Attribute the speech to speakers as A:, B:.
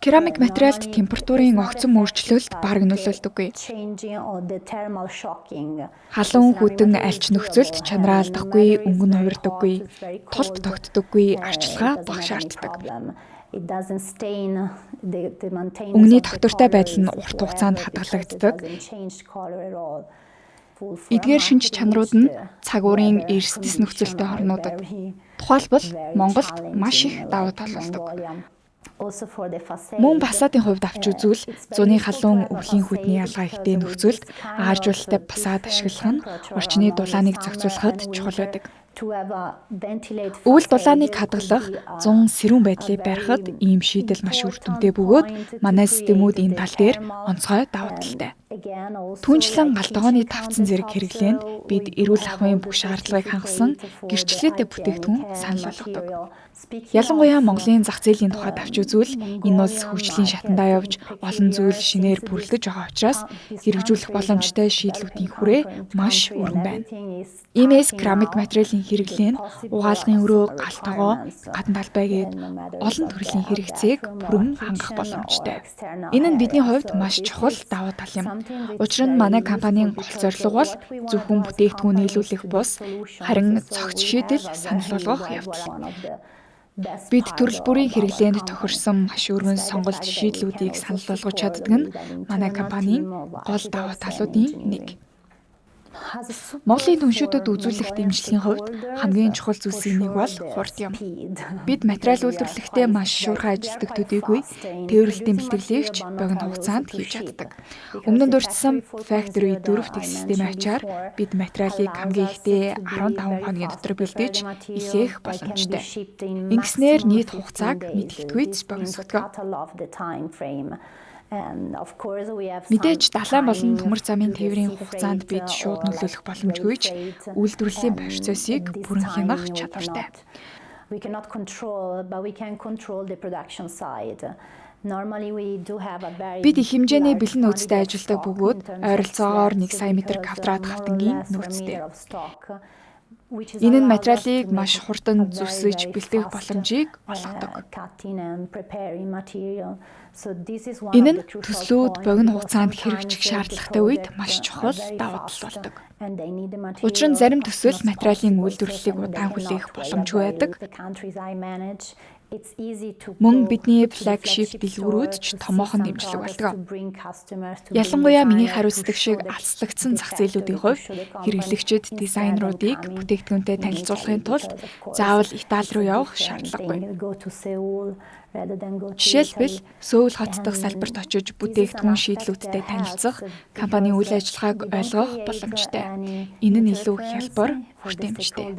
A: Керамик материалд температурын огцом өөрчлөлт бараг нөлөөлдөггүй. Халуун хүдэн альч нөхцөлд чанараа алдахгүй, өнгө нь хувирдаггүй, толд тогтдоггүй арчилгаа багшаарддаг. Өнгөний тогтвортой байдал нь урт хугацаанд хадгалагддаг. Эдгээр шинж чанарууд нь цагуурын эрсдэс нөхцөлтэй хорнуудад. Тухайлбал Монголд маш их давуу тал болдог. Мөн фасадын хувьд авч үзвэл зуны халуун өвлийн хүдний ялгаа ихтэй нөхцөлд агааржуулалттай фасад ашиглах нь орчны дулааныг зохицуулахад чухал байдаг. Өвөл дулааныг хадгалах, зун сэрүүн байдлыг барихад ийм шийдэл маш үр дүнтэй бөгөөд манай системүүд энэ тал дээр онцгой давуу талтай. Түүнчлэн галтгооны тавцсан зэрэг хэрэглээнд бид эрүүл ахуйн бүх шаардлагыг хангасан гэрчлэлтэй бүтээгдэхүүн санал болгодог. Ялангуяа Монголын зах зээлийн тухайд авч үзвэл энэ улс хөгжлийн шатандаа явж олон зүйл шинээр бүрэлдэж байгаа учраас хэрэгжүүлэх боломжтой шийдлүүдийн хүрээ маш өргөн байна. Иймээс керамик материалын хэрэглээ нь угаалгын өрөө, галтгоо, гадна талбай гээд олон төрлийн хэрэгцээг бүрэн хангах боломжтой. Энэ нь бидний хувьд маш чухал давуу тал юм. Учир нь манай компанийн гол зорилго бол зөвхөн бүтээгдэхүүн нийлүүлэх бус, харин цогц шийдэл санал болгох явдал. Бид төрөл бүрийн хэрэглээнд тохирсон маш өргөн сонголт шийдлүүдийг санал болгож чаддаг нь манай компанийн гол давуу талуудын нэг. Монголын түншүүдэд үзүүлэх дэмжлэгийн хувьд хамгийн чухал зүйлсийн нэг бол хурд юм. Бид материал үйлдвэрлэхдээ маш шуурхай ажилтдаг төдийгүй тээвэрлэлтийн бэлтгэлэгч богино хугацаанд хийж чаддаг. Өмнө нь дурдсан Factory 4 дэх системийн ачаар бид материалыг хамгийн ихдээ 15 хоногийн дотор бэлдэж илгээх боломжтой. Ингэснээр нийт хугацааг мэдгэдэггүйц богиносгодог. Мэдээж далайн болон төмөр замын тээврийн хугацаанд бид шууд нөлөөлөх боломжгүй ч үйлдвэрлэлийн процессыг бүрэн хянах чадвартай. Бид их хэмжээний бэлэн нөөцтэй ажилладаг бөгөөд ойролцоогоор 1 сая метр квадрат хавтангийн нөөцтэй. Энэ нь материалыг маш хурдан зүсэж бэлтгэх боломжийг олгодог. Энэ нь төслүүд богино хугацаанд хэрэгжих шаардлагатай үед маш чухал давуу тал болдог. Учир нь зарим төсөл материалын үйлдвэрлэлийг удаан хүлээх боломжгүй байдаг. Мөн бидний флагшип дэлгүүрүүд ч томоохон дэмжлэг болдог. Ялангуяа миний хариуцдаг шиг алслагдсан зах зээлүүдийн хувьд хэрэглэгчид дизайнеруудыг бүтээгдэхүүнтэй танилцуулахын тулд заавал Итали руу явах шаардлагагүй. Жишээлбэл Сөүл хот дахь салбарт очиж бүтээгдэхүүн шийдлүүдтэй танилцах, компанийн үйл ажиллагааг ойлгох боломжтой. Энэ нь илүү хялбар, хүртээмжтэй.